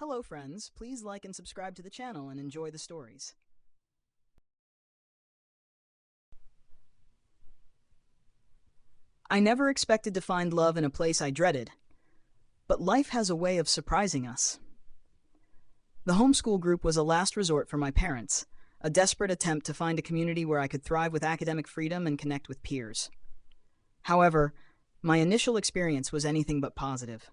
Hello friends, please like and subscribe to the channel and enjoy the stories. I never expected to find love in a place I dreaded, but life has a way of surprising us. The homeschool group was a last resort for my parents, a desperate attempt to find a community where I could thrive with academic freedom and connect with peers. However, my initial experience was anything but positive.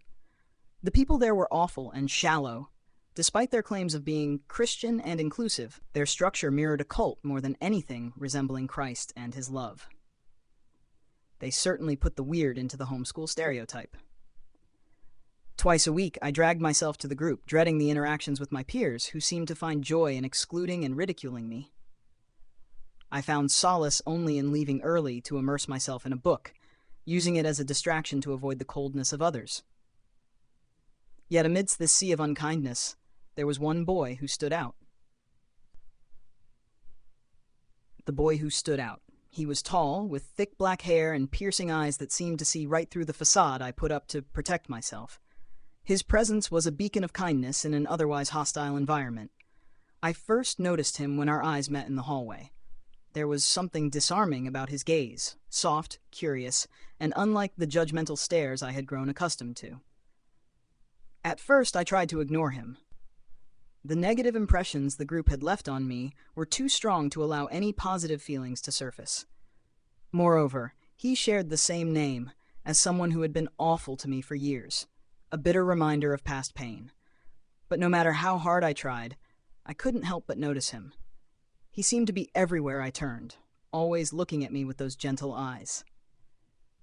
The people there were awful and shallow. Despite their claims of being Christian and inclusive, their structure mirrored a cult more than anything resembling Christ and his love. They certainly put the weird into the homeschool stereotype. Twice a week, I dragged myself to the group, dreading the interactions with my peers who seemed to find joy in excluding and ridiculing me. I found solace only in leaving early to immerse myself in a book, using it as a distraction to avoid the coldness of others. Yet amidst this sea of unkindness, there was one boy who stood out. The boy who stood out. He was tall, with thick black hair and piercing eyes that seemed to see right through the facade I put up to protect myself. His presence was a beacon of kindness in an otherwise hostile environment. I first noticed him when our eyes met in the hallway. There was something disarming about his gaze, soft, curious, and unlike the judgmental stares I had grown accustomed to. At first, I tried to ignore him. The negative impressions the group had left on me were too strong to allow any positive feelings to surface. Moreover, he shared the same name as someone who had been awful to me for years, a bitter reminder of past pain. But no matter how hard I tried, I couldn't help but notice him. He seemed to be everywhere I turned, always looking at me with those gentle eyes.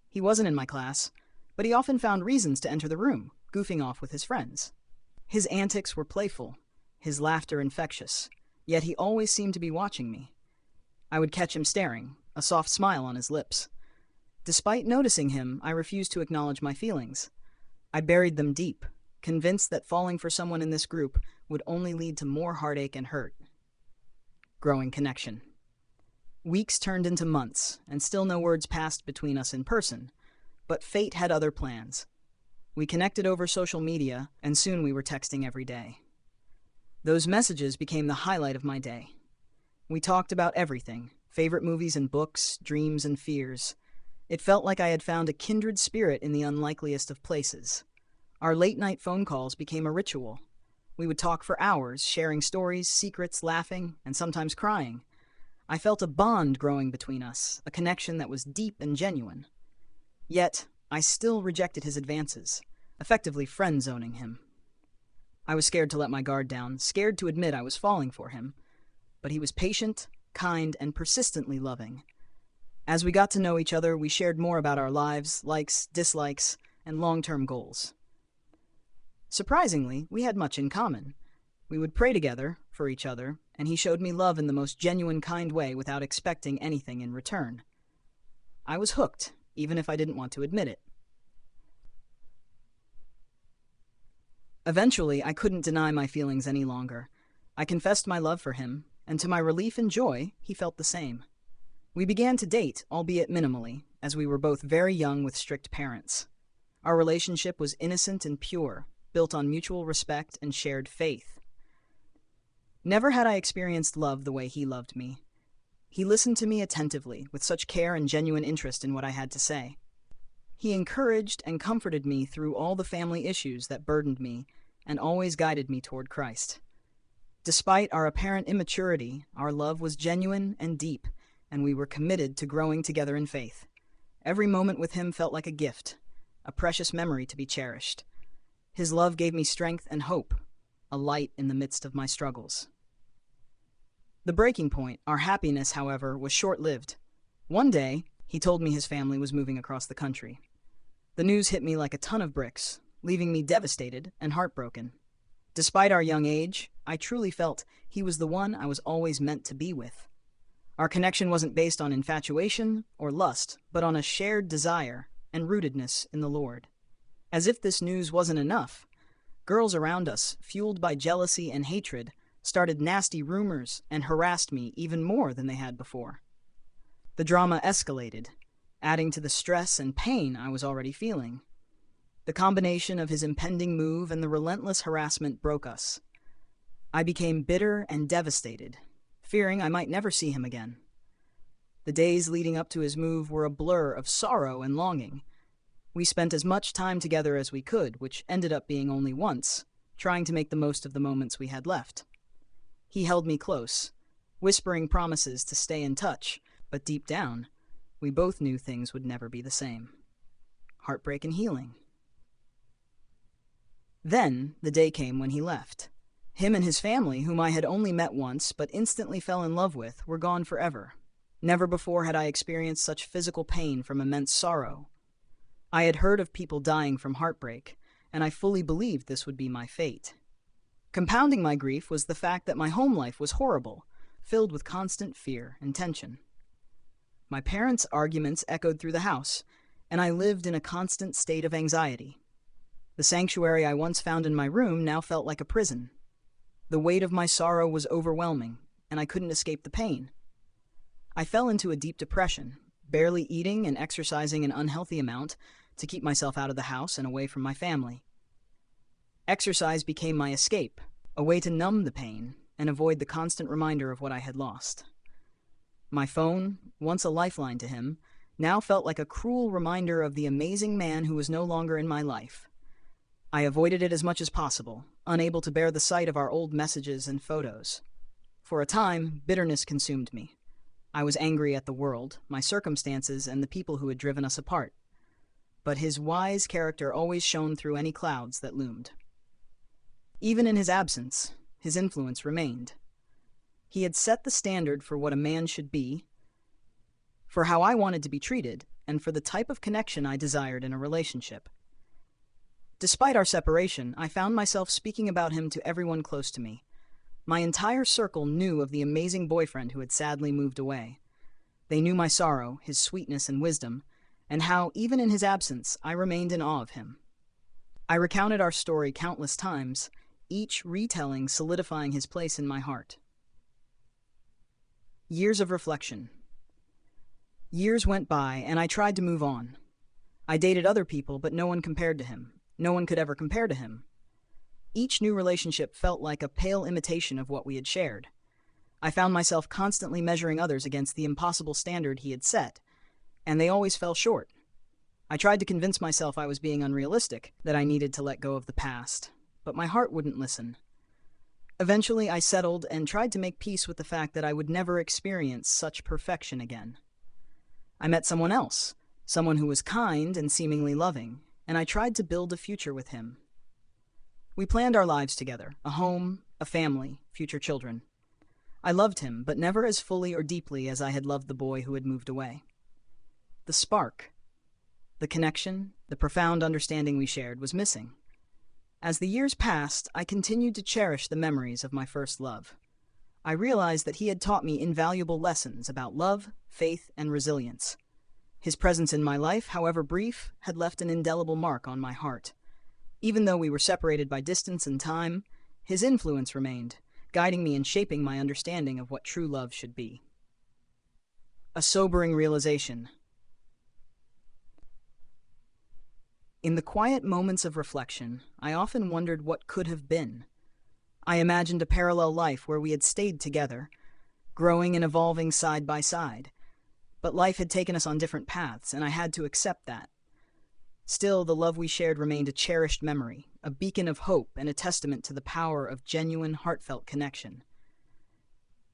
He wasn't in my class, but he often found reasons to enter the room, goofing off with his friends. His antics were playful, his laughter infectious, yet he always seemed to be watching me. I would catch him staring, a soft smile on his lips. Despite noticing him, I refused to acknowledge my feelings. I buried them deep, convinced that falling for someone in this group would only lead to more heartache and hurt. Growing connection. Weeks turned into months, and still no words passed between us in person, but fate had other plans. We connected over social media, and soon we were texting every day. Those messages became the highlight of my day. We talked about everything, favorite movies and books, dreams and fears. It felt like I had found a kindred spirit in the unlikeliest of places. Our late-night phone calls became a ritual. We would talk for hours, sharing stories, secrets, laughing, and sometimes crying. I felt a bond growing between us, a connection that was deep and genuine. Yet, I still rejected his advances, effectively friend-zoning him. I was scared to let my guard down, scared to admit I was falling for him. But he was patient, kind, and persistently loving. As we got to know each other, we shared more about our lives, likes, dislikes, and long-term goals. Surprisingly, we had much in common. We would pray together, for each other, and he showed me love in the most genuine, kind way without expecting anything in return. I was hooked, even if I didn't want to admit it. Eventually, I couldn't deny my feelings any longer. I confessed my love for him, and to my relief and joy, he felt the same. We began to date, albeit minimally, as we were both very young with strict parents. Our relationship was innocent and pure, built on mutual respect and shared faith. Never had I experienced love the way he loved me. He listened to me attentively, with such care and genuine interest in what I had to say. He encouraged and comforted me through all the family issues that burdened me, and always guided me toward Christ. Despite our apparent immaturity, our love was genuine and deep, and we were committed to growing together in faith. Every moment with him felt like a gift, a precious memory to be cherished. His love gave me strength and hope, a light in the midst of my struggles. The breaking point, our happiness, however, was short-lived. One day, he told me his family was moving across the country. The news hit me like a ton of bricks, leaving me devastated and heartbroken. Despite our young age, I truly felt he was the one I was always meant to be with. Our connection wasn't based on infatuation or lust, but on a shared desire and rootedness in the Lord. As if this news wasn't enough, girls around us, fueled by jealousy and hatred, started nasty rumors and harassed me even more than they had before. The drama escalated, adding to the stress and pain I was already feeling. The combination of his impending move and the relentless harassment broke us. I became bitter and devastated, fearing I might never see him again. The days leading up to his move were a blur of sorrow and longing. We spent as much time together as we could, which ended up being only once, trying to make the most of the moments we had left. He held me close, whispering promises to stay in touch, but deep down, we both knew things would never be the same. Heartbreak and healing. Then, the day came when he left. Him and his family, whom I had only met once but instantly fell in love with, were gone forever. Never before had I experienced such physical pain from immense sorrow. I had heard of people dying from heartbreak, and I fully believed this would be my fate. Compounding my grief was the fact that my home life was horrible, filled with constant fear and tension. My parents' arguments echoed through the house, and I lived in a constant state of anxiety. The sanctuary I once found in my room now felt like a prison. The weight of my sorrow was overwhelming, and I couldn't escape the pain. I fell into a deep depression, barely eating and exercising an unhealthy amount to keep myself out of the house and away from my family. Exercise became my escape, a way to numb the pain and avoid the constant reminder of what I had lost. My phone, once a lifeline to him, now felt like a cruel reminder of the amazing man who was no longer in my life. I avoided it as much as possible, unable to bear the sight of our old messages and photos. For a time, bitterness consumed me. I was angry at the world, my circumstances, and the people who had driven us apart. But his wise character always shone through any clouds that loomed. Even in his absence, his influence remained. He had set the standard for what a man should be, for how I wanted to be treated, and for the type of connection I desired in a relationship. Despite our separation, I found myself speaking about him to everyone close to me. My entire circle knew of the amazing boyfriend who had sadly moved away. They knew my sorrow, his sweetness and wisdom, and how, even in his absence, I remained in awe of him. I recounted our story countless times, each retelling solidifying his place in my heart. Years of reflection. Years went by, and I tried to move on. I dated other people, but no one compared to him. No one could ever compare to him. Each new relationship felt like a pale imitation of what we had shared. I found myself constantly measuring others against the impossible standard he had set, and they always fell short. I tried to convince myself I was being unrealistic, that I needed to let go of the past, but my heart wouldn't listen. Eventually, I settled and tried to make peace with the fact that I would never experience such perfection again. I met someone else, someone who was kind and seemingly loving, and I tried to build a future with him. We planned our lives together, a home, a family, future children. I loved him, but never as fully or deeply as I had loved the boy who had moved away. The spark, the connection, the profound understanding we shared was missing. As the years passed, I continued to cherish the memories of my first love. I realized that he had taught me invaluable lessons about love, faith, and resilience. His presence in my life, however brief, had left an indelible mark on my heart. Even though we were separated by distance and time, his influence remained, guiding me and shaping my understanding of what true love should be. A sobering realization. In the quiet moments of reflection, I often wondered what could have been. I imagined a parallel life where we had stayed together, growing and evolving side by side. But life had taken us on different paths, and I had to accept that. Still, the love we shared remained a cherished memory, a beacon of hope and a testament to the power of genuine, heartfelt connection.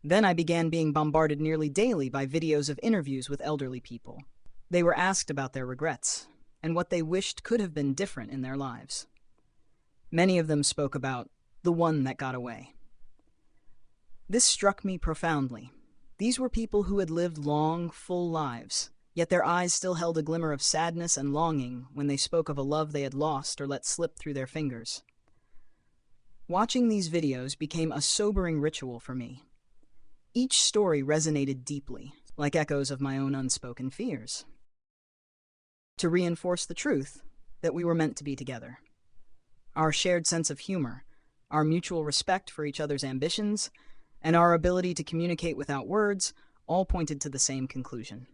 Then I began being bombarded nearly daily by videos of interviews with elderly people. They were asked about their regrets, and what they wished could have been different in their lives. Many of them spoke about the one that got away. This struck me profoundly. These were people who had lived long, full lives, yet their eyes still held a glimmer of sadness and longing when they spoke of a love they had lost or let slip through their fingers. Watching these videos became a sobering ritual for me. Each story resonated deeply, like echoes of my own unspoken fears. To reinforce the truth that we were meant to be together. Our shared sense of humor, our mutual respect for each other's ambitions, and our ability to communicate without words all pointed to the same conclusion.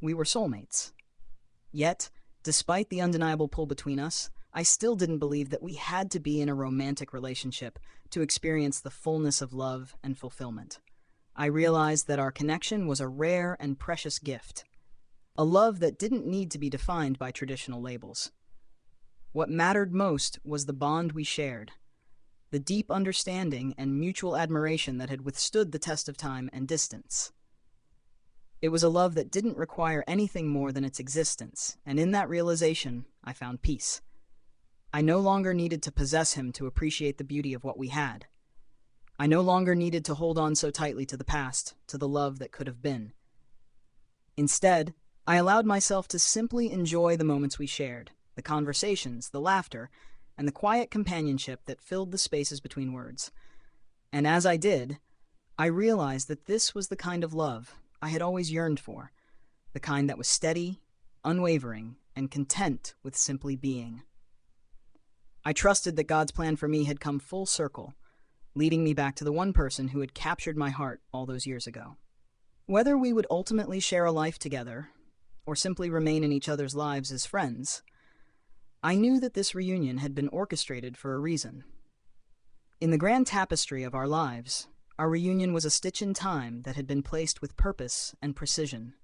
We were soulmates. Yet, Despite the undeniable pull between us, I still didn't believe that we had to be in a romantic relationship to experience the fullness of love and fulfillment. I realized that our connection was a rare and precious gift, a love that didn't need to be defined by traditional labels. What mattered most was the bond we shared, the deep understanding and mutual admiration that had withstood the test of time and distance. It was a love that didn't require anything more than its existence, and in that realization, I found peace. I no longer needed to possess him to appreciate the beauty of what we had. I no longer needed to hold on so tightly to the past, to the love that could have been. Instead, I allowed myself to simply enjoy the moments we shared, the conversations, the laughter, and the quiet companionship that filled the spaces between words. And as I did, I realized that this was the kind of love I had always yearned for, the kind that was steady, unwavering, and content with simply being. I trusted that God's plan for me had come full circle, leading me back to the one person who had captured my heart all those years ago. Whether we would ultimately share a life together, or simply remain in each other's lives as friends, I knew that this reunion had been orchestrated for a reason. In the grand tapestry of our lives, our reunion was a stitch in time that had been placed with purpose and precision.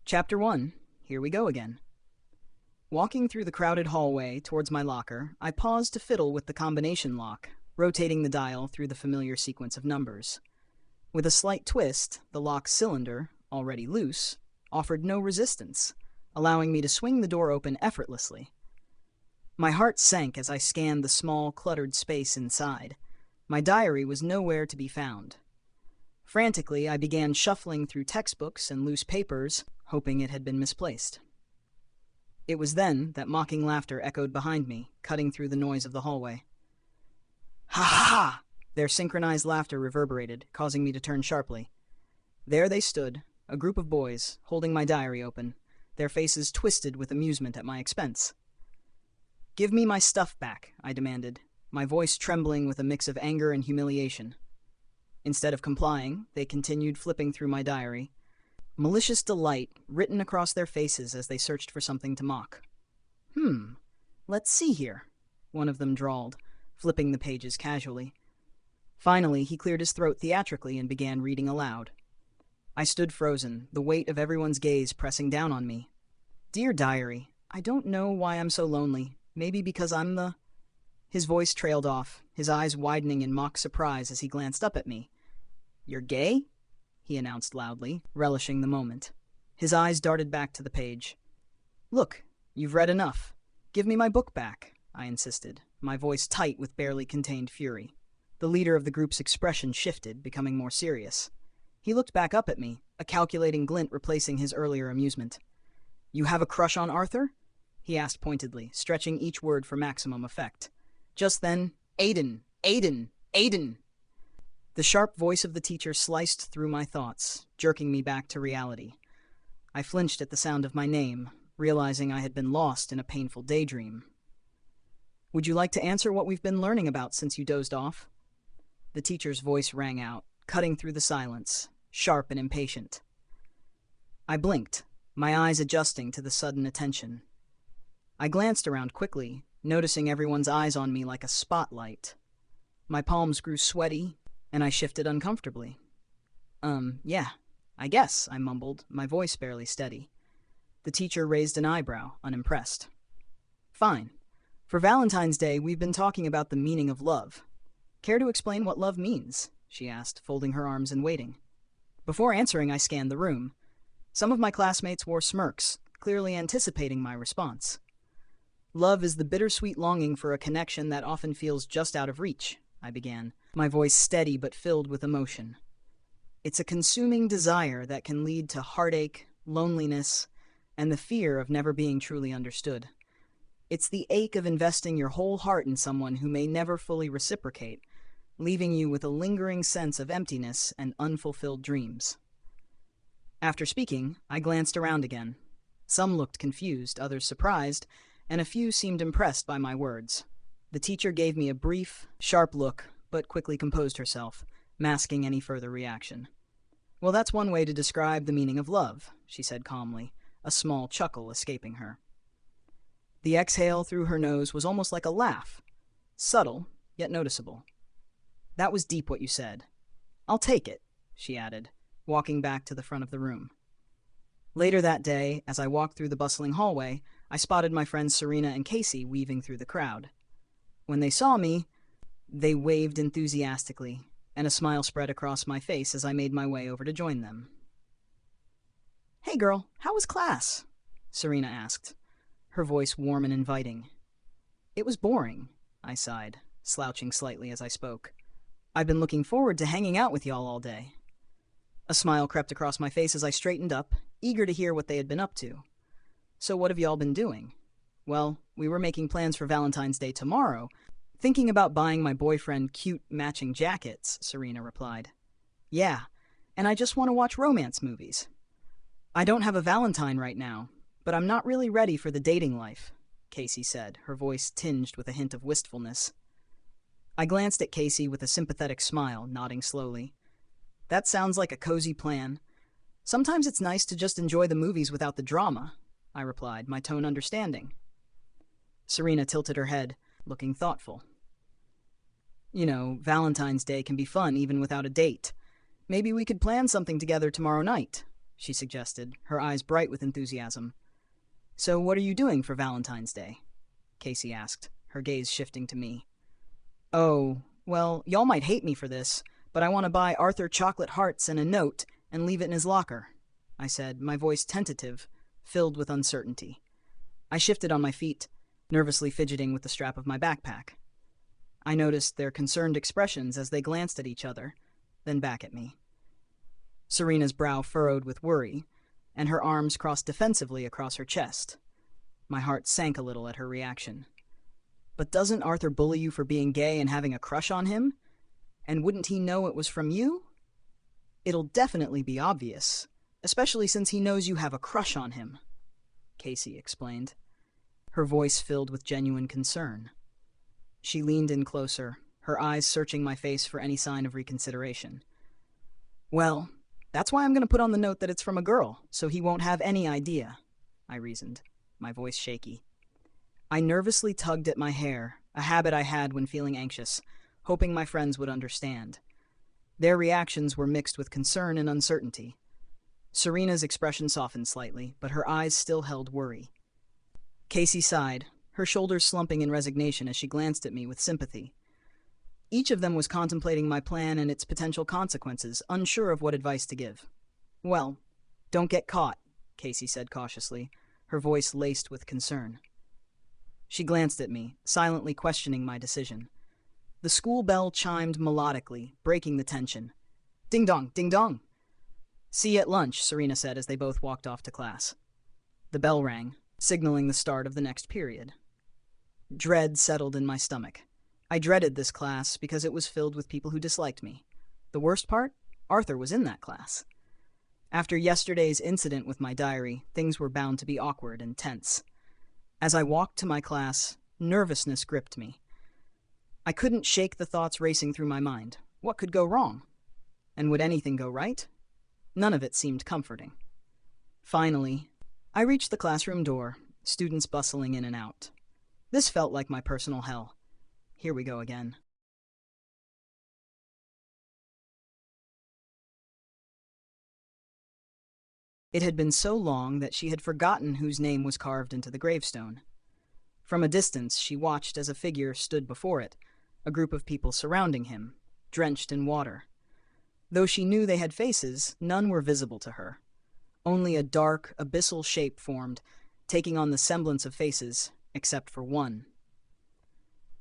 Chapter 1. Here we go again. Walking through the crowded hallway towards my locker, I paused to fiddle with the combination lock, rotating the dial through the familiar sequence of numbers. With a slight twist, the lock's cylinder, already loose, offered no resistance, allowing me to swing the door open effortlessly. My heart sank as I scanned the small, cluttered space inside. My diary was nowhere to be found. Frantically, I began shuffling through textbooks and loose papers, hoping it had been misplaced. It was then that mocking laughter echoed behind me, cutting through the noise of the hallway. "Ha ha ha!" Their synchronized laughter reverberated, causing me to turn sharply. There they stood, a group of boys, holding my diary open, their faces twisted with amusement at my expense. "Give me my stuff back," I demanded, my voice trembling with a mix of anger and humiliation. Instead of complying, they continued flipping through my diary, malicious delight written across their faces as they searched for something to mock. Let's see here," one of them drawled, flipping the pages casually. Finally, he cleared his throat theatrically and began reading aloud. I stood frozen, the weight of everyone's gaze pressing down on me. "Dear Diary, I don't know why I'm so lonely. Maybe because I'm the—" His voice trailed off, his eyes widening in mock surprise as he glanced up at me. "You're gay?" he announced loudly, relishing the moment. His eyes darted back to the page. "Look, you've read enough. Give me my book back," I insisted, my voice tight with barely contained fury. The leader of the group's expression shifted, becoming more serious. He looked back up at me, a calculating glint replacing his earlier amusement. "You have a crush on Arthur?" he asked pointedly, stretching each word for maximum effect. Just then, "Aiden! Aiden! Aiden!" The sharp voice of the teacher sliced through my thoughts, jerking me back to reality. I flinched at the sound of my name, realizing I had been lost in a painful daydream. "Would you like to answer what we've been learning about since you dozed off?" The teacher's voice rang out, cutting through the silence, sharp and impatient. I blinked, my eyes adjusting to the sudden attention. I glanced around quickly, noticing everyone's eyes on me like a spotlight. My palms grew sweaty, and I shifted uncomfortably. Yeah, I guess," I mumbled, my voice barely steady. The teacher raised an eyebrow, unimpressed. "Fine. For Valentine's Day, we've been talking about the meaning of love. Care to explain what love means?" she asked, folding her arms and waiting. Before answering, I scanned the room. Some of my classmates wore smirks, clearly anticipating my response. "Love is the bittersweet longing for a connection that often feels just out of reach," I began, my voice steady but filled with emotion. "It's a consuming desire that can lead to heartache, loneliness, and the fear of never being truly understood. It's the ache of investing your whole heart in someone who may never fully reciprocate, leaving you with a lingering sense of emptiness and unfulfilled dreams." After speaking, I glanced around again. Some looked confused, others surprised, and a few seemed impressed by my words. The teacher gave me a brief, sharp look, but quickly composed herself, masking any further reaction. "Well, that's one way to describe the meaning of love," she said calmly, a small chuckle escaping her. The exhale through her nose was almost like a laugh, subtle, yet noticeable. "That was deep what you said. I'll take it," she added, walking back to the front of the room. Later that day, as I walked through the bustling hallway, I spotted my friends Serena and Casey weaving through the crowd. When they saw me, they waved enthusiastically, and a smile spread across my face as I made my way over to join them. "Hey girl, how was class?" Serena asked, her voice warm and inviting. "It was boring," I sighed, slouching slightly as I spoke. "I've been looking forward to hanging out with y'all all day." A smile crept across my face as I straightened up, eager to hear what they had been up to. "So what have y'all been doing?" "Well, we were making plans for Valentine's Day tomorrow, thinking about buying my boyfriend cute matching jackets," Serena replied. "Yeah, and I just want to watch romance movies. I don't have a Valentine right now, but I'm not really ready for the dating life," Casey said, her voice tinged with a hint of wistfulness. I glanced at Casey with a sympathetic smile, nodding slowly. "That sounds like a cozy plan. Sometimes it's nice to just enjoy the movies without the drama," I replied, my tone understanding. Serena tilted her head, looking thoughtful. "You know, Valentine's Day can be fun even without a date. Maybe we could plan something together tomorrow night," she suggested, her eyes bright with enthusiasm. "So what are you doing for Valentine's Day?" Casey asked, her gaze shifting to me. "Oh, well, y'all might hate me for this, but I want to buy Arthur chocolate hearts and a note and leave it in his locker," I said, my voice tentative, filled with uncertainty. I shifted on my feet, nervously fidgeting with the strap of my backpack. I noticed their concerned expressions as they glanced at each other, then back at me. Serena's brow furrowed with worry, and her arms crossed defensively across her chest. My heart sank a little at her reaction. "But doesn't Arthur bully you for being gay and having a crush on him? And wouldn't he know it was from you?" "It'll definitely be obvious, especially since he knows you have a crush on him," Casey explained, her voice filled with genuine concern. She leaned in closer, her eyes searching my face for any sign of reconsideration. "Well, that's why I'm going to put on the note that it's from a girl, so he won't have any idea," I reasoned, my voice shaky. I nervously tugged at my hair, a habit I had when feeling anxious, hoping my friends would understand. Their reactions were mixed with concern and uncertainty. Serena's expression softened slightly, but her eyes still held worry. Casey sighed, her shoulders slumping in resignation as she glanced at me with sympathy. Each of them was contemplating my plan and its potential consequences, unsure of what advice to give. "Well, don't get caught," Casey said cautiously, her voice laced with concern. She glanced at me, silently questioning my decision. The school bell chimed melodically, breaking the tension. "Ding dong, ding dong." "See you at lunch," Serena said as they both walked off to class. The bell rang, signaling the start of the next period. Dread settled in my stomach. I dreaded this class because it was filled with people who disliked me. The worst part? Arthur was in that class. After yesterday's incident with my diary, things were bound to be awkward and tense. As I walked to my class, nervousness gripped me. I couldn't shake the thoughts racing through my mind. What could go wrong? And would anything go right? None of it seemed comforting. Finally, I reached the classroom door, students bustling in and out. This felt like my personal hell. Here we go again. It had been so long that she had forgotten whose name was carved into the gravestone. From a distance, she watched as a figure stood before it, a group of people surrounding him, drenched in water. Though she knew they had faces, none were visible to her. Only a dark, abyssal shape formed, taking on the semblance of faces, except for one.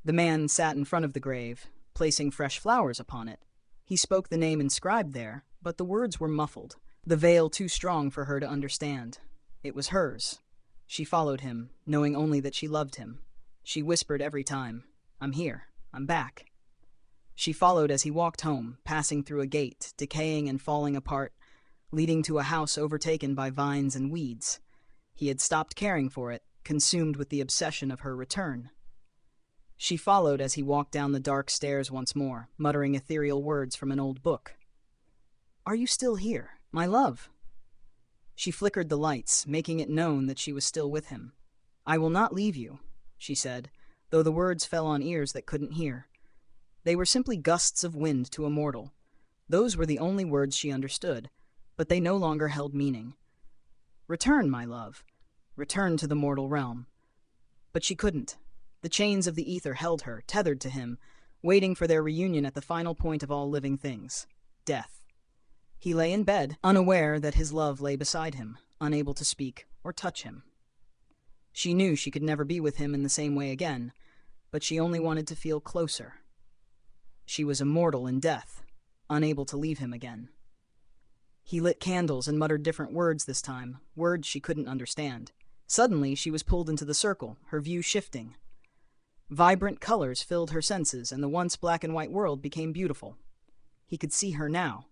The man sat in front of the grave, placing fresh flowers upon it. He spoke the name inscribed there, but the words were muffled, the veil too strong for her to understand. It was hers. She followed him, knowing only that she loved him. She whispered every time, "I'm here. I'm back." She followed as he walked home, passing through a gate, decaying and falling apart, leading to a house overtaken by vines and weeds. He had stopped caring for it, consumed with the obsession of her return. She followed as he walked down the dark stairs once more, muttering ethereal words from an old book. "Are you still here, my love?" She flickered the lights, making it known that she was still with him. "I will not leave you," she said, though the words fell on ears that couldn't hear. They were simply gusts of wind to a mortal. Those were the only words she understood, but they no longer held meaning. "Return, my love. Return to the mortal realm." But she couldn't. The chains of the ether held her, tethered to him, waiting for their reunion at the final point of all living things, death. He lay in bed, unaware that his love lay beside him, unable to speak or touch him. She knew she could never be with him in the same way again, but she only wanted to feel closer. She was immortal in death, unable to leave him again. He lit candles and muttered different words this time, words she couldn't understand. Suddenly, she was pulled into the circle, her view shifting. Vibrant colors filled her senses, and the once black and white world became beautiful. He could see her now.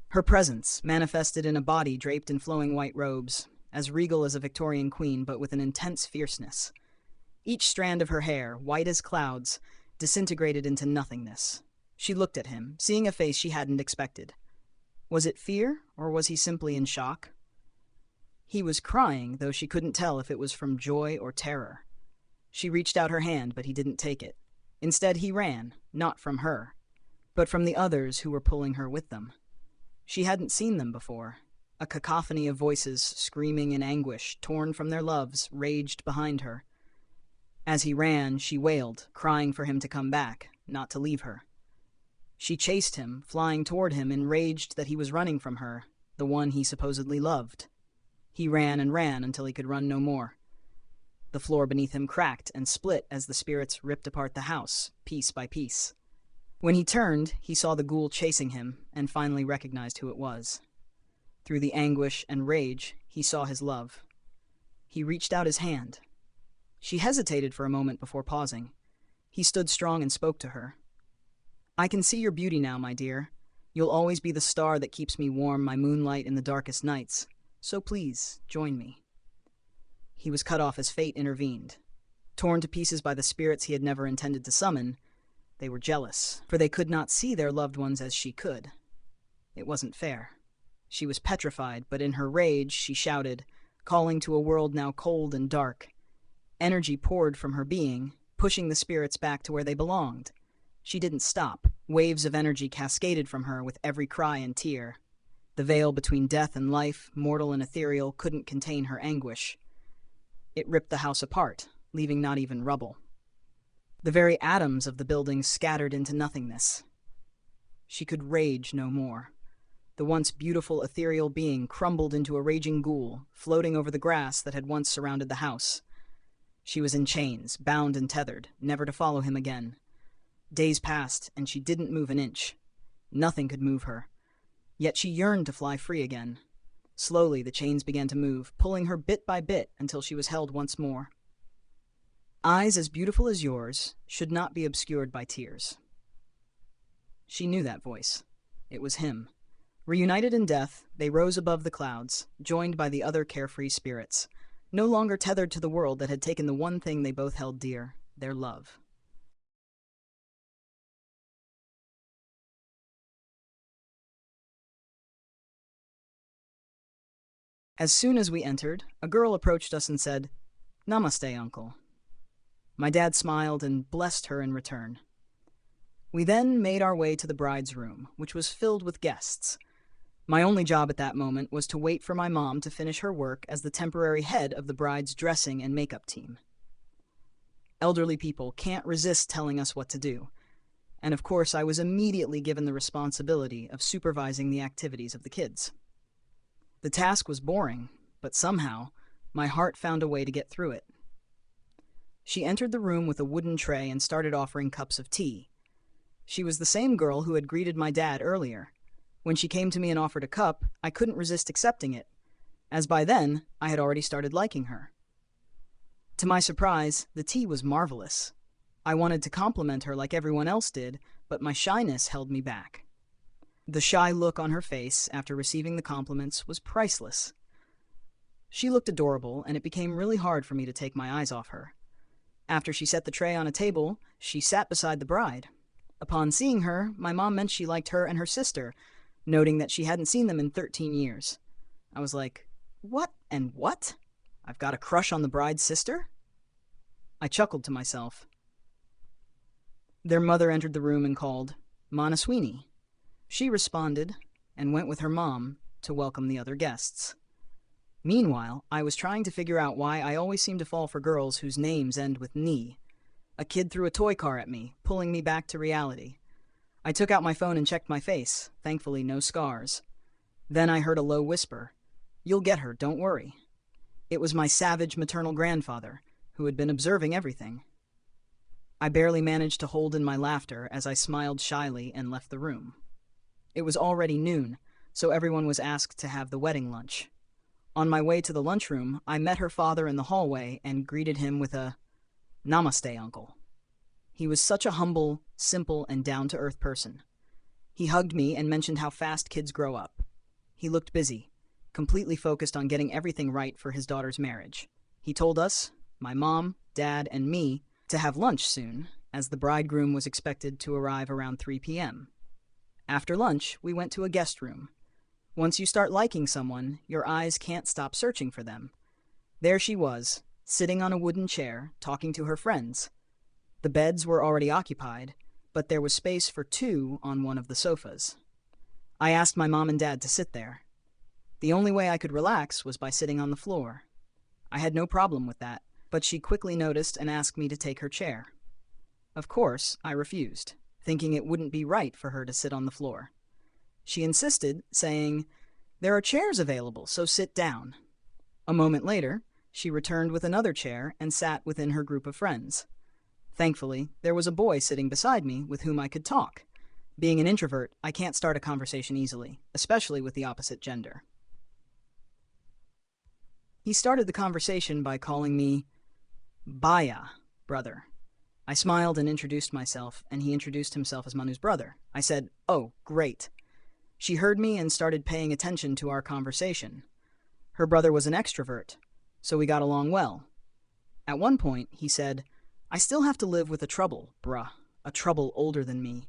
Her presence, manifested in a body draped in flowing white robes, as regal as a Victorian queen, but with an intense fierceness. Each strand of her hair, white as clouds, disintegrated into nothingness. She looked at him, seeing a face she hadn't expected. Was it fear, or was he simply in shock? He was crying, though she couldn't tell if it was from joy or terror. She reached out her hand, but he didn't take it. Instead, he ran, not from her, but from the others who were pulling her with them. She hadn't seen them before. A cacophony of voices, screaming in anguish, torn from their loves, raged behind her. As he ran, she wailed, crying for him to come back, not to leave her. She chased him, flying toward him, enraged that he was running from her, the one he supposedly loved. He ran and ran until he could run no more. The floor beneath him cracked and split as the spirits ripped apart the house, piece by piece. When he turned, he saw the ghoul chasing him, and finally recognized who it was. Through the anguish and rage, he saw his love. He reached out his hand. She hesitated for a moment before pausing. He stood strong and spoke to her. "I can see your beauty now, my dear. You'll always be the star that keeps me warm, my moonlight in the darkest nights. So please, join me." He was cut off as fate intervened. Torn to pieces by the spirits he had never intended to summon, they were jealous, for they could not see their loved ones as she could. It wasn't fair. She was petrified, but in her rage she shouted, calling to a world now cold and dark. Energy poured from her being, pushing the spirits back to where they belonged. She didn't stop. Waves of energy cascaded from her with every cry and tear. The veil between death and life, mortal and ethereal, couldn't contain her anguish. It ripped the house apart, leaving not even rubble. The very atoms of the building scattered into nothingness. She could rage no more. The once beautiful ethereal being crumbled into a raging ghoul, floating over the grass that had once surrounded the house. She was in chains, bound and tethered, never to follow him again. Days passed, and she didn't move an inch. Nothing could move her. Yet she yearned to fly free again. Slowly, the chains began to move, pulling her bit by bit until she was held once more. Eyes as beautiful as yours should not be obscured by tears. She knew that voice. It was him. Reunited in death, they rose above the clouds, joined by the other carefree spirits, no longer tethered to the world that had taken the one thing they both held dear, their love. As soon as we entered, a girl approached us and said, "Namaste, uncle." My dad smiled and blessed her in return. We then made our way to the bride's room, which was filled with guests. My only job at that moment was to wait for my mom to finish her work as the temporary head of the bride's dressing and makeup team. Elderly people can't resist telling us what to do, and of course I was immediately given the responsibility of supervising the activities of the kids. The task was boring, but somehow my heart found a way to get through it. She entered the room with a wooden tray and started offering cups of tea. She was the same girl who had greeted my dad earlier. When she came to me and offered a cup, I couldn't resist accepting it, as by then I had already started liking her. To my surprise, the tea was marvelous. I wanted to compliment her like everyone else did, but my shyness held me back. The shy look on her face after receiving the compliments was priceless. She looked adorable, and it became really hard for me to take my eyes off her. After she set the tray on a table, she sat beside the bride. Upon seeing her, my mom meant she liked her and her sister, noting that she hadn't seen them in 13 years. I was like, what and what? I've got a crush on the bride's sister? I chuckled to myself. Their mother entered the room and called, Manaswini. She responded and went with her mom to welcome the other guests. Meanwhile, I was trying to figure out why I always seem to fall for girls whose names end with "ni." A kid threw a toy car at me, pulling me back to reality. I took out my phone and checked my face, thankfully no scars. Then I heard a low whisper, "You'll get her, don't worry." It was my savage maternal grandfather, who had been observing everything. I barely managed to hold in my laughter as I smiled shyly and left the room. It was already noon, so everyone was asked to have the wedding lunch. On my way to the lunchroom, I met her father in the hallway and greeted him with a, "Namaste, uncle." He was such a humble, simple, and down-to-earth person. He hugged me and mentioned how fast kids grow up. He looked busy, completely focused on getting everything right for his daughter's marriage. He told us, my mom, dad, and me, to have lunch soon, as the bridegroom was expected to arrive around 3 p.m. After lunch, we went to a guest room. Once you start liking someone, your eyes can't stop searching for them. There she was, sitting on a wooden chair, talking to her friends. The beds were already occupied, but there was space for 2 on one of the sofas. I asked my mom and dad to sit there. The only way I could relax was by sitting on the floor. I had no problem with that, but she quickly noticed and asked me to take her chair. Of course, I refused, thinking it wouldn't be right for her to sit on the floor. She insisted, saying, "There are chairs available, so sit down." A moment later, she returned with another chair and sat within her group of friends. Thankfully, there was a boy sitting beside me with whom I could talk. Being an introvert, I can't start a conversation easily, especially with the opposite gender. He started the conversation by calling me Baya, brother. I smiled and introduced myself, and he introduced himself as Manu's brother. I said, "Oh, great." She heard me and started paying attention to our conversation. Her brother was an extrovert, so we got along well. At one point, he said, "I still have to live with a trouble, bruh, a trouble older than me."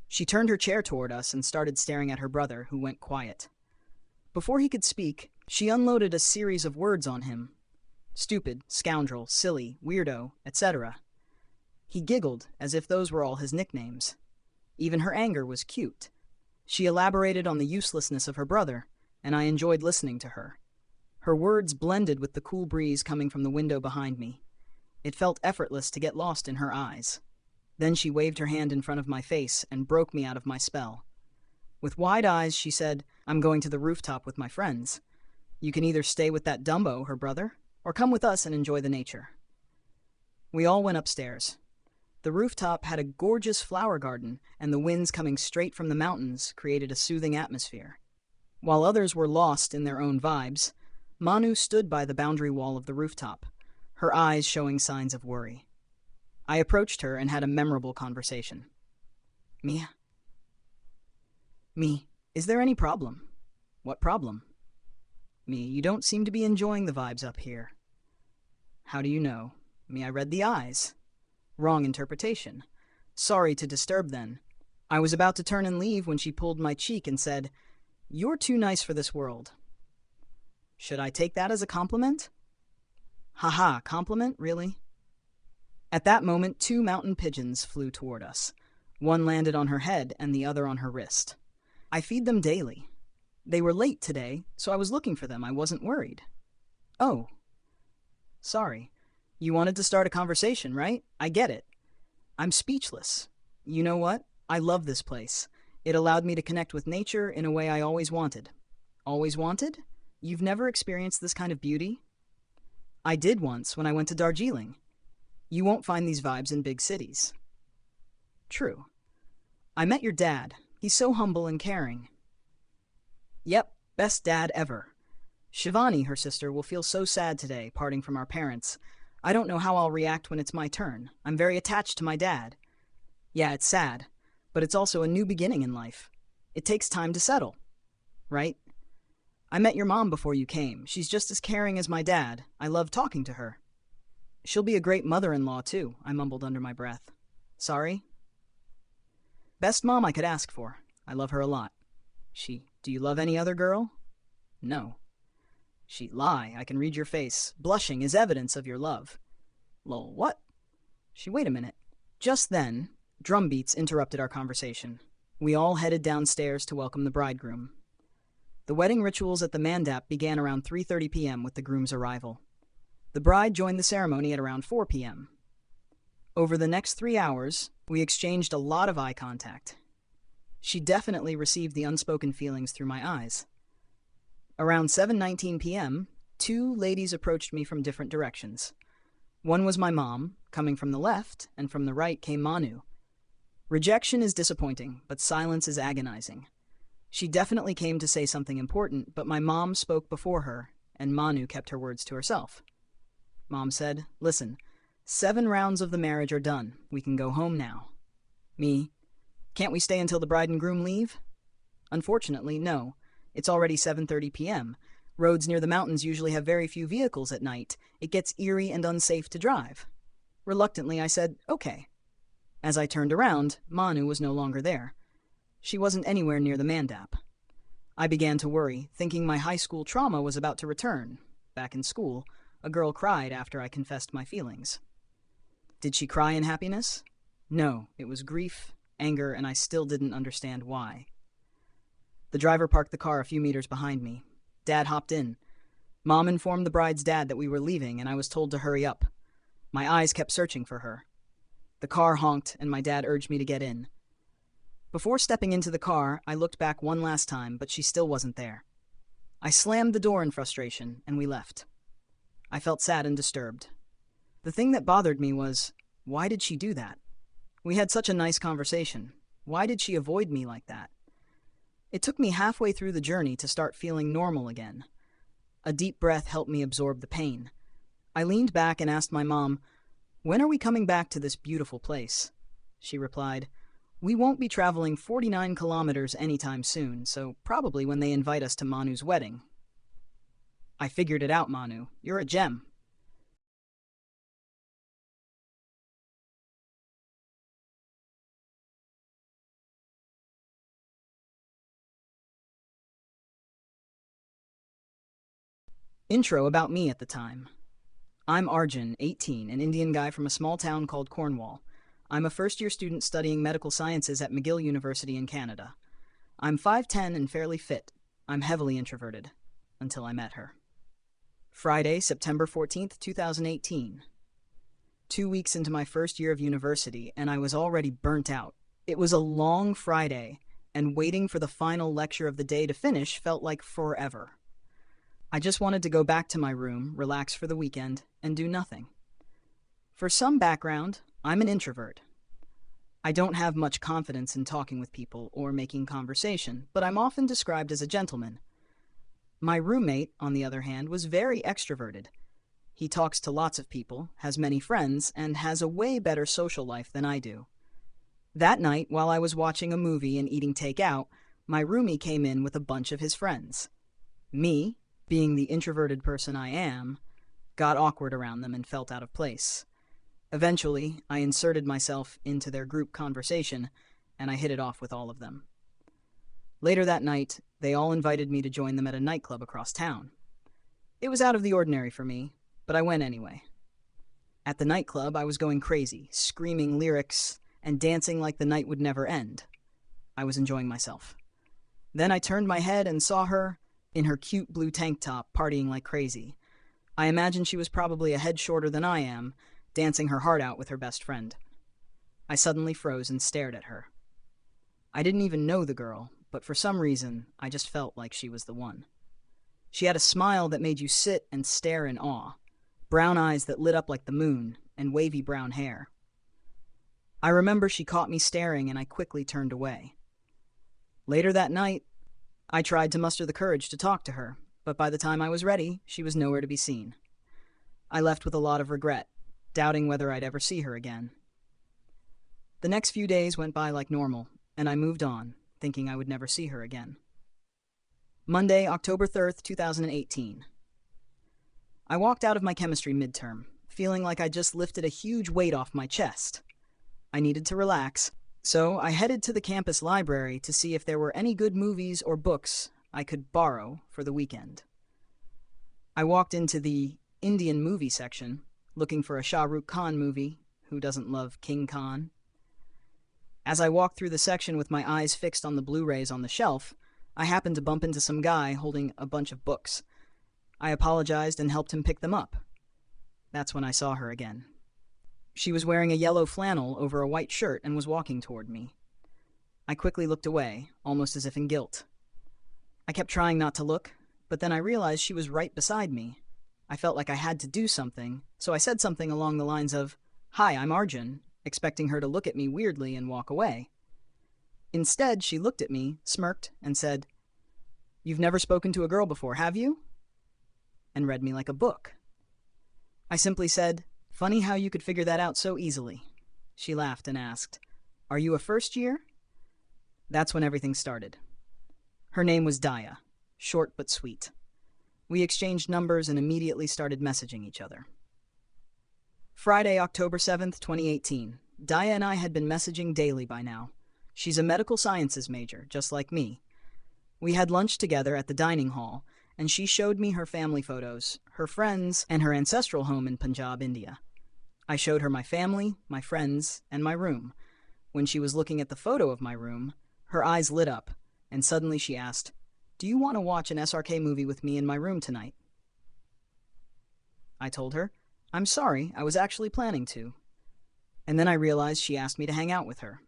She turned her chair toward us and started staring at her brother, who went quiet. Before he could speak, she unloaded a series of words on him. Stupid, scoundrel, silly, weirdo, etc. He giggled as if those were all his nicknames. Even her anger was cute. She elaborated on the uselessness of her brother, and I enjoyed listening to her. Her words blended with the cool breeze coming from the window behind me. It felt effortless to get lost in her eyes. Then she waved her hand in front of my face and broke me out of my spell. With wide eyes, she said, "I'm going to the rooftop with my friends. You can either stay with that Dumbo, her brother, or come with us and enjoy the nature." We all went upstairs. The rooftop had a gorgeous flower garden, and the winds coming straight from the mountains created a soothing atmosphere. While others were lost in their own vibes, Manu stood by the boundary wall of the rooftop, her eyes showing signs of worry. I approached her and had a memorable conversation. "Mia? Me, is there any problem?" "What problem?" "Me, you don't seem to be enjoying the vibes up here." "How do you know?" "Me, I read the eyes." "Wrong interpretation. Sorry to disturb then." I was about to turn and leave when she pulled my cheek and said, "You're too nice for this world." Should I take that as a compliment? Haha, compliment, really? At that moment, 2 mountain pigeons flew toward us. One landed on her head and the other on her wrist. I feed them daily. They were late today, so I was looking for them. I wasn't worried. "Oh. Sorry. You wanted to start a conversation, right? I get it." I'm speechless. You know what? I love this place. It allowed me to connect with nature in a way I always wanted. Always wanted? You've never experienced this kind of beauty? I did once when I went to Darjeeling. You won't find these vibes in big cities. True. I met your dad. He's so humble and caring. Yep, best dad ever. Shivani, her sister, will feel so sad today, parting from our parents. I don't know how I'll react when it's my turn. I'm very attached to my dad. Yeah, it's sad, but it's also a new beginning in life. It takes time to settle. Right? I met your mom before you came. She's just as caring as my dad. I love talking to her. She'll be a great mother-in-law, too, I mumbled under my breath. Sorry? Best mom I could ask for. I love her a lot. Do you love any other girl? No. Lie, I can read your face. Blushing is evidence of your love. Lol, what? Wait a minute. Just then, drum beats interrupted our conversation. We all headed downstairs to welcome the bridegroom. The wedding rituals at the mandap began around 3:30 p.m. with the groom's arrival. The bride joined the ceremony at around 4 p.m. Over the next 3 hours, we exchanged a lot of eye contact. She definitely received the unspoken feelings through my eyes. Around 7:19 p.m., 2 ladies approached me from different directions. One was my mom, coming from the left, and from the right came Manu. Rejection is disappointing, but silence is agonizing. She definitely came to say something important, but my mom spoke before her, and Manu kept her words to herself. Mom said, "Listen, 7 rounds of the marriage are done. We can go home now." Me, "Can't we stay until the bride and groom leave?" Unfortunately, no. It's already 7:30 p.m. Roads near the mountains usually have very few vehicles at night. It gets eerie and unsafe to drive. Reluctantly, I said, "Okay." As I turned around, Manu was no longer there. She wasn't anywhere near the mandap. I began to worry, thinking my high school trauma was about to return. Back in school, a girl cried after I confessed my feelings. Did she cry in happiness? No, it was grief, anger, and I still didn't understand why. The driver parked the car a few meters behind me. Dad hopped in. Mom informed the bride's dad that we were leaving, and I was told to hurry up. My eyes kept searching for her. The car honked, and my dad urged me to get in. Before stepping into the car, I looked back one last time, but she still wasn't there. I slammed the door in frustration, and we left. I felt sad and disturbed. The thing that bothered me was, why did she do that? We had such a nice conversation. Why did she avoid me like that? It took me halfway through the journey to start feeling normal again. A deep breath helped me absorb the pain. I leaned back and asked my mom, "When are we coming back to this beautiful place?" She replied, "We won't be traveling 49 kilometers anytime soon, so probably when they invite us to Manu's wedding." I figured it out, Manu. You're a gem. Intro about me at the time. I'm Arjun, 18, an Indian guy from a small town called Cornwall. I'm a first-year student studying medical sciences at McGill University in Canada. I'm 5'10" and fairly fit. I'm heavily introverted. Until I met her. Friday, September 14th, 2018. 2 weeks into my first year of university, and I was already burnt out. It was a long Friday, and waiting for the final lecture of the day to finish felt like forever. I just wanted to go back to my room, relax for the weekend, and do nothing. For some background, I'm an introvert. I don't have much confidence in talking with people or making conversation, but I'm often described as a gentleman. My roommate, on the other hand, was very extroverted. He talks to lots of people, has many friends, and has a way better social life than I do. That night, while I was watching a movie and eating takeout, my roomie came in with a bunch of his friends. Me, being the introverted person I am, got awkward around them and felt out of place. Eventually, I inserted myself into their group conversation, and I hit it off with all of them. Later that night, they all invited me to join them at a nightclub across town. It was out of the ordinary for me, but I went anyway. At the nightclub, I was going crazy, screaming lyrics and dancing like the night would never end. I was enjoying myself. Then I turned my head and saw her, in her cute blue tank top, partying like crazy. I imagine she was probably a head shorter than I am, dancing her heart out with her best friend. I suddenly froze and stared at her. I didn't even know the girl, but for some reason, I just felt like she was the one. She had a smile that made you sit and stare in awe, brown eyes that lit up like the moon, and wavy brown hair. I remember she caught me staring and I quickly turned away. Later that night, I tried to muster the courage to talk to her, but by the time I was ready, she was nowhere to be seen. I left with a lot of regret, doubting whether I'd ever see her again. The next few days went by like normal, and I moved on, thinking I would never see her again. Monday, October 3rd, 2018. I walked out of my chemistry midterm, feeling like I just lifted a huge weight off my chest. I needed to relax, so I headed to the campus library to see if there were any good movies or books I could borrow for the weekend. I walked into the Indian movie section, looking for a Shah Rukh Khan movie. Who doesn't love King Khan? As I walked through the section with my eyes fixed on the Blu-rays on the shelf, I happened to bump into some guy holding a bunch of books. I apologized and helped him pick them up. That's when I saw her again. She was wearing a yellow flannel over a white shirt and was walking toward me. I quickly looked away, almost as if in guilt. I kept trying not to look, but then I realized she was right beside me. I felt like I had to do something, so I said something along the lines of, "Hi, I'm Arjun," expecting her to look at me weirdly and walk away. Instead, she looked at me, smirked, and said, "You've never spoken to a girl before, have you?" And read me like a book. I simply said, "Funny how you could figure that out so easily." She laughed and asked, "Are you a first year?" That's when everything started. Her name was Daya, short but sweet. We exchanged numbers and immediately started messaging each other. Friday, October 7th, 2018. Daya and I had been messaging daily by now. She's a medical sciences major, just like me. We had lunch together at the dining hall, and she showed me her family photos, her friends, and her ancestral home in Punjab, India. I showed her my family, my friends, and my room. When she was looking at the photo of my room, her eyes lit up, and suddenly she asked, "Do you want to watch an SRK movie with me in my room tonight?" I told her, "I'm sorry, I was actually planning to." And then I realized she asked me to hang out with her.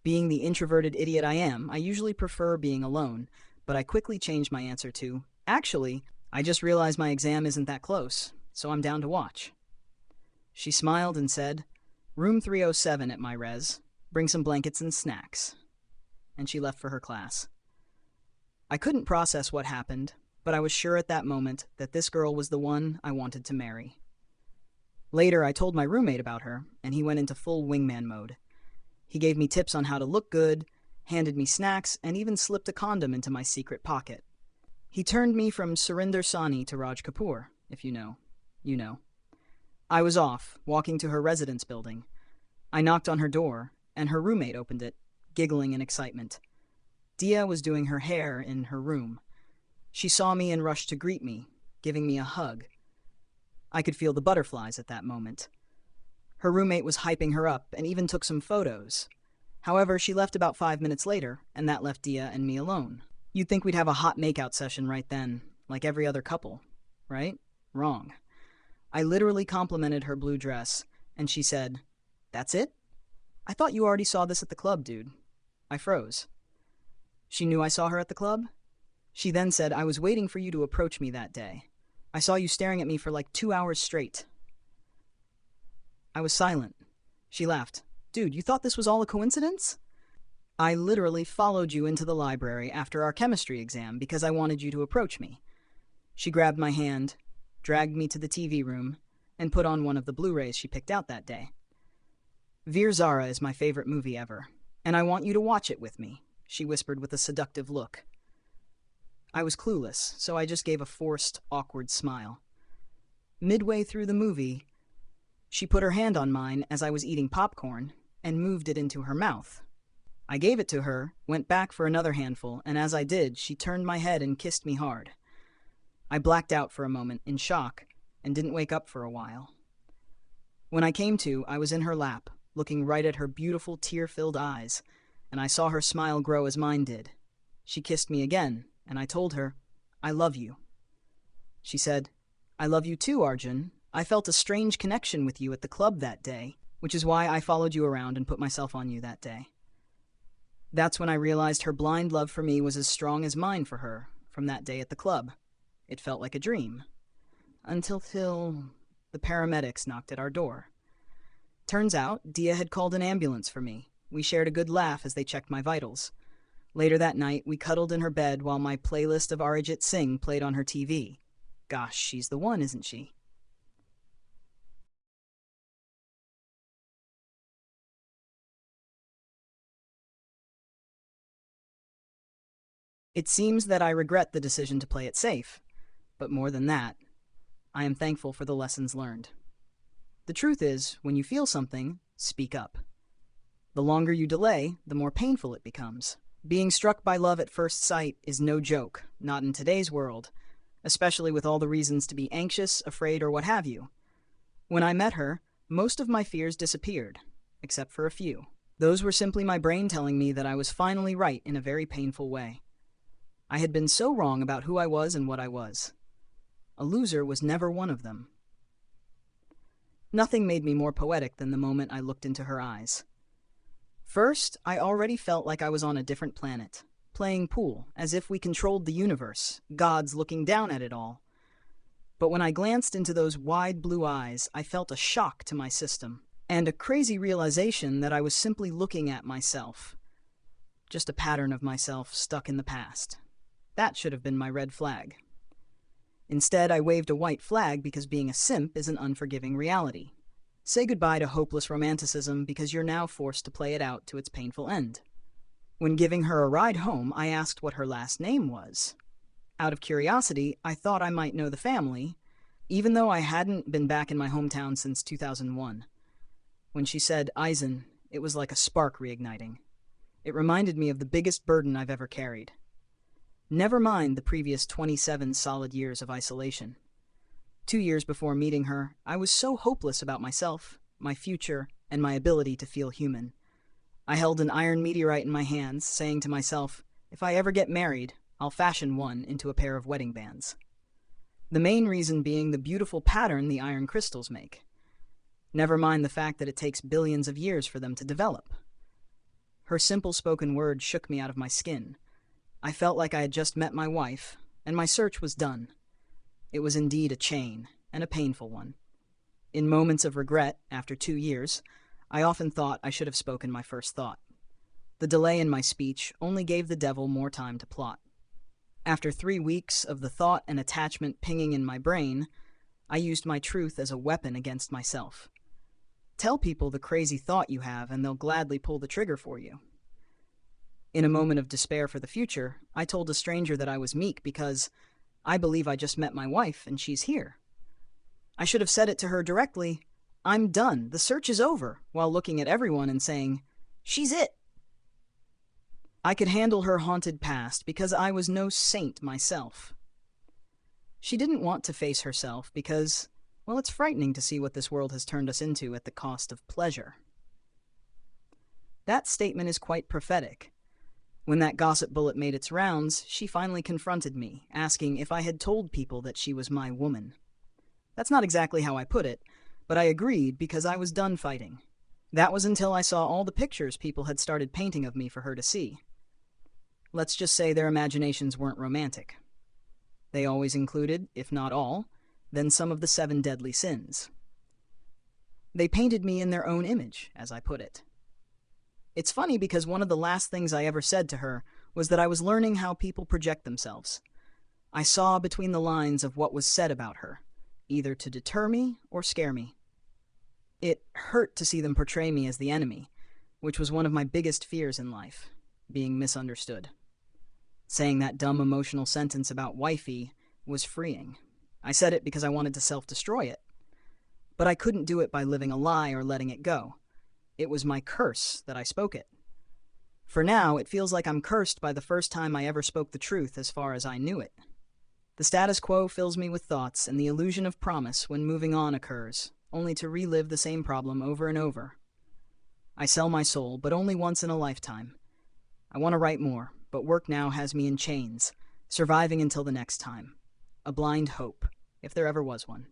Being the introverted idiot I am, I usually prefer being alone, but I quickly changed my answer to, "Actually, I just realized my exam isn't that close, so I'm down to watch." She smiled and said, "Room 307 at my res. Bring some blankets and snacks." And she left for her class. I couldn't process what happened, but I was sure at that moment that this girl was the one I wanted to marry. Later, I told my roommate about her, and he went into full wingman mode. He gave me tips on how to look good, handed me snacks, and even slipped a condom into my secret pocket. He turned me from Surinder Sahni to Raj Kapoor, if you know, you know. I was off, walking to her residence building. I knocked on her door, and her roommate opened it, giggling in excitement. Dia was doing her hair in her room. She saw me and rushed to greet me, giving me a hug. I could feel the butterflies at that moment. Her roommate was hyping her up and even took some photos. However, she left about 5 minutes later, and that left Dia and me alone. You'd think we'd have a hot makeout session right then, like every other couple, right? Wrong. I literally complimented her blue dress, and she said, "That's it? I thought you already saw this at the club, dude." I froze. She knew I saw her at the club? She then said, "I was waiting for you to approach me that day. I saw you staring at me for like 2 hours straight." I was silent. She laughed. "Dude, you thought this was all a coincidence?" "I literally followed you into the library after our chemistry exam because I wanted you to approach me." She grabbed my hand, dragged me to the TV room, and put on one of the Blu-rays she picked out that day. "Veer Zara is my favorite movie ever, and I want you to watch it with me," she whispered with a seductive look. I was clueless, so I just gave a forced, awkward smile. Midway through the movie, she put her hand on mine as I was eating popcorn and moved it into her mouth. I gave it to her, went back for another handful, and as I did, she turned my head and kissed me hard. I blacked out for a moment, in shock, and didn't wake up for a while. When I came to, I was in her lap, looking right at her beautiful tear-filled eyes, and I saw her smile grow as mine did. She kissed me again, and I told her, "I love you." She said, "I love you too, Arjun. I felt a strange connection with you at the club that day, which is why I followed you around and put myself on you that day." That's when I realized her blind love for me was as strong as mine for her from that day at the club. It felt like a dream. Until the paramedics knocked at our door. Turns out, Dia had called an ambulance for me. We shared a good laugh as they checked my vitals. Later that night, we cuddled in her bed while my playlist of Arijit Singh played on her TV. Gosh, she's the one, isn't she? It seems that I regret the decision to play it safe, but more than that, I am thankful for the lessons learned. The truth is, when you feel something, speak up. The longer you delay, the more painful it becomes. Being struck by love at first sight is no joke, not in today's world, especially with all the reasons to be anxious, afraid, or what have you. When I met her, most of my fears disappeared, except for a few. Those were simply my brain telling me that I was finally right in a very painful way. I had been so wrong about who I was and what I was. A loser was never one of them. Nothing made me more poetic than the moment I looked into her eyes. First, I already felt like I was on a different planet, playing pool, as if we controlled the universe, gods looking down at it all. But when I glanced into those wide blue eyes, I felt a shock to my system, and a crazy realization that I was simply looking at myself. Just a pattern of myself stuck in the past. That should have been my red flag. Instead, I waved a white flag because being a simp is an unforgiving reality. Say goodbye to hopeless romanticism because you're now forced to play it out to its painful end. When giving her a ride home, I asked what her last name was. Out of curiosity, I thought I might know the family, even though I hadn't been back in my hometown since 2001. When she said Eisen, it was like a spark reigniting. It reminded me of the biggest burden I've ever carried. Never mind the previous 27 solid years of isolation. 2 years before meeting her, I was so hopeless about myself, my future, and my ability to feel human. I held an iron meteorite in my hands, saying to myself, if I ever get married, I'll fashion one into a pair of wedding bands. The main reason being the beautiful pattern the iron crystals make. Never mind the fact that it takes billions of years for them to develop. Her simple spoken words shook me out of my skin. I felt like I had just met my wife, and my search was done. It was indeed a chain, and a painful one. In moments of regret, after 2 years, I often thought I should have spoken my first thought. The delay in my speech only gave the devil more time to plot. After 3 weeks of the thought and attachment pinging in my brain, I used my truth as a weapon against myself. Tell people the crazy thought you have, and they'll gladly pull the trigger for you. In a moment of despair for the future, I told a stranger that I was meek because I believe I just met my wife and she's here. I should have said it to her directly, I'm done, the search is over, while looking at everyone and saying, she's it. I could handle her haunted past because I was no saint myself. She didn't want to face herself because, well, it's frightening to see what this world has turned us into at the cost of pleasure. That statement is quite prophetic. When that gossip bullet made its rounds, she finally confronted me, asking if I had told people that she was my woman. That's not exactly how I put it, but I agreed because I was done fighting. That was until I saw all the pictures people had started painting of me for her to see. Let's just say their imaginations weren't romantic. They always included, if not all, then some of the 7 deadly sins. They painted me in their own image, as I put it. It's funny because one of the last things I ever said to her was that I was learning how people project themselves. I saw between the lines of what was said about her, either to deter me or scare me. It hurt to see them portray me as the enemy, which was one of my biggest fears in life, being misunderstood. Saying that dumb emotional sentence about wifey was freeing. I said it because I wanted to self-destroy it. But I couldn't do it by living a lie or letting it go. It was my curse that I spoke it. For now, it feels like I'm cursed by the first time I ever spoke the truth as far as I knew it. The status quo fills me with thoughts, and the illusion of promise when moving on occurs, only to relive the same problem over and over. I sell my soul, but only once in a lifetime. I want to write more, but work now has me in chains, surviving until the next time. A blind hope, if there ever was one.